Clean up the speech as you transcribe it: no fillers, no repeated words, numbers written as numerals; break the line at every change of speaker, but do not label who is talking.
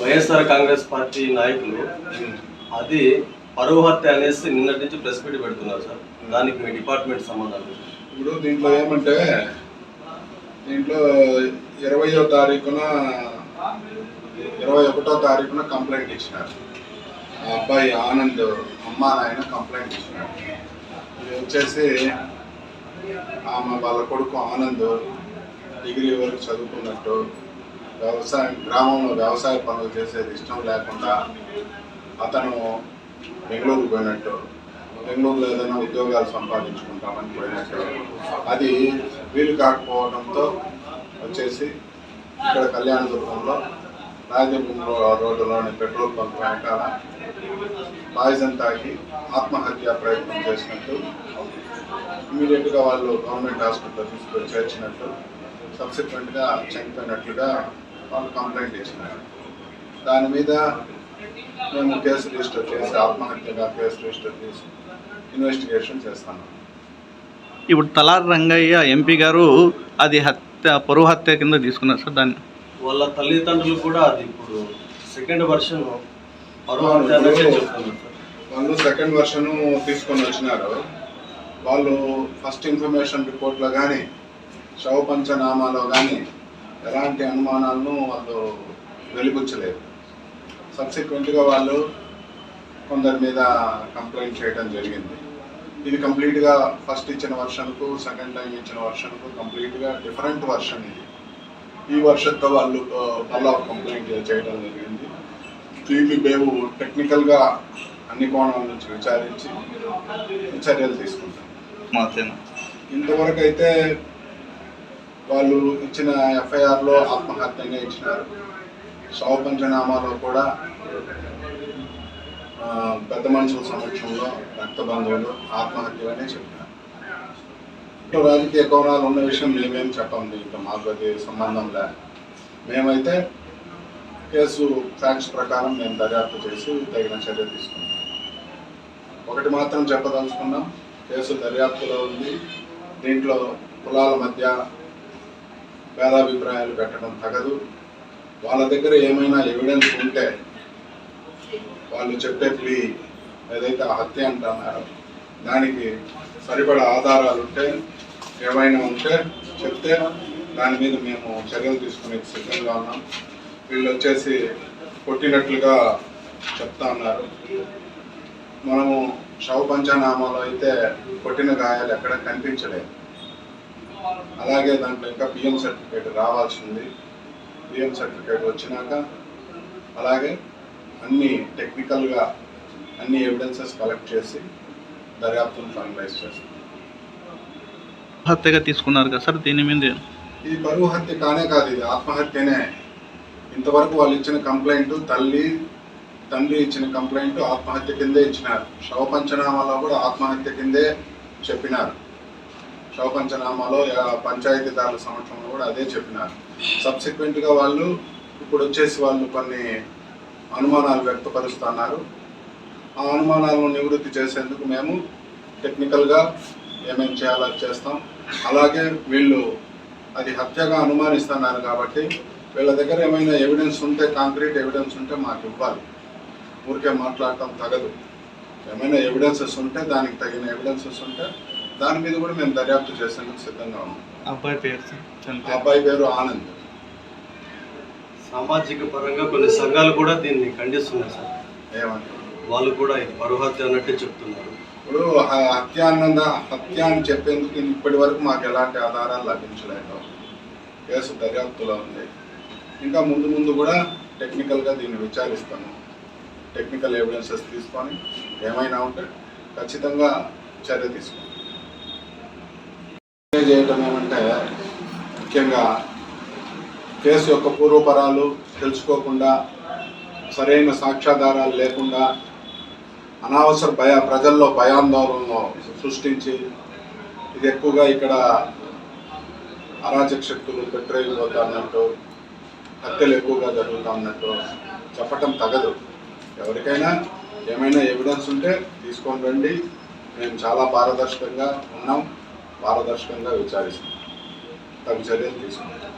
YSR Congress party నాయకులు అది పరువు హత్య అనేసి నిన్నటి నుంచి ప్రెస్ మీట్ పెడుతున్నారు సార్. దానికి మీ డిపార్ట్మెంట్ సమాధానం?
ఇప్పుడు దీంట్లో ఏమంటే, దీంట్లో 21వ తారీఖున కంప్లైంట్ ఇచ్చినారు. ఆ అబ్బాయి ఆనంద్ అమ్మా నాయన కంప్లైంట్ ఇచ్చినారు. ఇది వచ్చేసి ఆమె వాళ్ళ కొడుకు ఆనంద్ డిగ్రీ వరకు చదువుకున్నట్టు, గ్రామంలో వ్యవసాయ పనులు చేసేది ఇష్టం లేకుండా అతను బెంగళూరుకు పోయినట్టు, బెంగళూరులో ఏదైనా ఉద్యోగాలు సంపాదించుకుంటామని పోయినట్టు, అది వీలు కాకపోవడంతో వచ్చేసి ఇక్కడ కళ్యాణదుర్గంలో రాజభూమిలో రోడ్డులోని పెట్రోల్ బంక్ వెనకాల పాయిజన్ తాగి ఆత్మహత్య ప్రయత్నం చేసినట్టు, ఇమీడియట్గా వాళ్ళు గవర్నమెంట్ హాస్పిటల్ తీసుకొని చేర్చినట్టు, సబ్సిక్వెంట్గా చనిపోయినట్లుగా వాళ్ళు కంప్లైంట్ ఇచ్చినారు. దాని మీద మేము కేసు రిజిస్టర్ చేసి ఆత్మహత్యగా కేసు రిజిస్టర్ చేసి ఇన్వెస్టిగేషన్ చేస్తాను.
ఇప్పుడు తలారి రంగయ్య ఎంపీ గారు అది పరువు హత్య కింద తీసుకున్నారు సార్. దాన్ని
వాళ్ళ తల్లిదండ్రులు కూడా అది ఇప్పుడు సెకండ్ వర్షన్ పరువు హత్య అనేది చెప్తున్నారు సార్.
వాళ్ళు సెకండ్ వర్షన్ తీసుకొని వచ్చినారు. వాళ్ళు ఫస్ట్ ఇన్ఫర్మేషన్ రిపోర్ట్లో కానీ శవ పంచనామాలో కానీ ఎలాంటి అనుమానాలను వాళ్ళు వెలిబుచ్చలేదు. సబ్సిక్వెంట్గా వాళ్ళు కొందరి మీద కంప్లైంట్ చేయడం జరిగింది. ఇది కంప్లీట్గా ఫస్ట్ ఇచ్చిన వర్షన్కు సెకండ్ టైం ఇచ్చిన వర్షన్కు కంప్లీట్గా డిఫరెంట్ వర్షన్ ఇది. ఈ వర్షన్తో వాళ్ళు మళ్ళా కంప్లైంట్ చేయడం జరిగింది. దీన్ని మేము టెక్నికల్గా అన్ని కోణాల నుంచి విచారించి చర్యలు తీసుకుంటాం. ఇంతవరకు అయితే వాళ్ళు ఇచ్చిన ఎఫ్ఐఆర్లో ఆత్మహత్యంగా ఇచ్చినారు. శవ పంచనామాలో కూడా పెద్ద మనుషుల సమక్షంలో రక్త బంధువులు ఆత్మహత్యగానే చెప్పినారు. రాజకీయ కోణాలు ఉన్న విషయం మేమేం చెప్పండి, ఇంకా మాకు అది సంబంధం లే. మేమైతే కేసు ఫ్యాక్ట్స్ ప్రకారం మేము దర్యాప్తు చేసి తగిన చర్య తీసుకున్నాం. ఒకటి మాత్రం చెప్పదలుచుకున్నాం, కేసు దర్యాప్తులో ఉంది. దీంట్లో కులాల మధ్య భేదాభిప్రాయాలు పెట్టడం తగదు. వాళ్ళ దగ్గర ఏమైనా ఎవిడెన్స్ ఉంటే, వాళ్ళు చెప్పే ప్లీ ఏదైతే హత్య అంటున్నారో దానికి సరిపడా ఆధారాలు ఉంటే, ఏమైనా ఉంటే చెప్తే దాని మీద మేము చర్యలు తీసుకునే సిద్ధంగా ఉన్నాం. వీళ్ళు వచ్చేసి కొట్టినట్లుగా చెప్తా ఉన్నారు. మనము శవ పంచనామాలో అయితే కొట్టిన గాయాలు ఎక్కడ కనిపించలేదు. అలాగే దాంట్లో ఇంకా పిఎం సర్టిఫికేట్ రావాల్సింది. పిఎం సర్టిఫికేట్ వచ్చినాక అలాగే అన్ని టెక్నికల్గా అన్ని ఎవిడెన్సెస్ కలెక్ట్ చేసి దర్యాప్తును ఫైనలైజ్ చేస్తాం.
హత్యగా తీసుకున్నారు కదా సార్, దీని మీద
ఇది పరువు హత్య కానే కాదు, ఇది ఆత్మహత్యనే. ఇంతవరకు వాళ్ళు ఇచ్చిన కంప్లైంట్ తండ్రి ఇచ్చిన కంప్లైంట్ ఆత్మహత్య కిందే ఇచ్చినారు. శవ పంచనామాలో కూడా ఆత్మహత్య కిందే చెప్పినారు. శవ పంచనామాలో పంచాయతీదారుల సమక్షంలో కూడా అదే చెప్పినారు. సబ్సిక్వెంట్గా వాళ్ళు ఇప్పుడు వచ్చేసి వాళ్ళు కొన్ని అనుమానాలు వ్యక్తపరుస్తున్నారు. ఆ అనుమానాలను నివృత్తి చేసేందుకు మేము టెక్నికల్గా ఏమేమి చేయాలో చేస్తాం. అలాగే వీళ్ళు అది హత్యగా అనుమానిస్తున్నారు కాబట్టి వీళ్ళ దగ్గర ఏమైనా ఎవిడెన్స్ ఉంటే, కాంక్రీట్ ఎవిడెన్స్ ఉంటే మాకు ఇవ్వాలి. ఊరికే మాట్లాడటం తగదు. ఏమైనా ఎవిడెన్సెస్ ఉంటే, దానికి తగిన ఎవిడెన్సెస్ ఉంటే దాని మీద కూడా మేము దర్యాప్తు చేసేందుకు సిద్ధంగా ఉన్నాం. అబ్బాయి పేరు ఆనంద్.
సామాజిక పరంగా కొన్ని సంఘాలు కూడా దీన్ని ఖండిస్తున్నాయి సార్.
ఏమంటే
వాళ్ళు కూడా ఇది పరువు హత్య అన్నట్టే చెప్తున్నారు.
ఇప్పుడు హత్య అని చెప్పేందుకు ఇప్పటి వరకు మాకు ఎలాంటి ఆధారాలు లభించలేదు. కేసు దర్యాప్తులో ఉంది. ఇంకా ముందు కూడా టెక్నికల్గా దీన్ని విచారిస్తాము. టెక్నికల్ ఎవిడెన్సెస్ తీసుకొని ఏమైనా ఉంటే ఖచ్చితంగా చర్య తీసుకుంటాం. చేయటం ఏమంటే, ముఖ్యంగా కేసు యొక్క పూర్వపరాలు తెలుసుకోకుండా, సరైన సాక్ష్యాధారాలు లేకుండా అనవసర ప్రజల్లో భయాందోళనలు సృష్టించి, ఇది ఎక్కువగా ఇక్కడ అరాచక శక్తులు పెట్రోయిపోతా అన్నట్టు, హత్యలు ఎక్కువగా జరుగుతూ ఉన్నట్టు చెప్పటం తగదు. ఎవరికైనా ఏమైనా ఎవిడెన్స్ ఉంటే తీసుకొని రండి. మేము చాలా పారదర్శకంగా ఉన్నాం, పారదర్శకంగా విచారిస్తాం, తగు చర్యలు తీసుకుంటాం.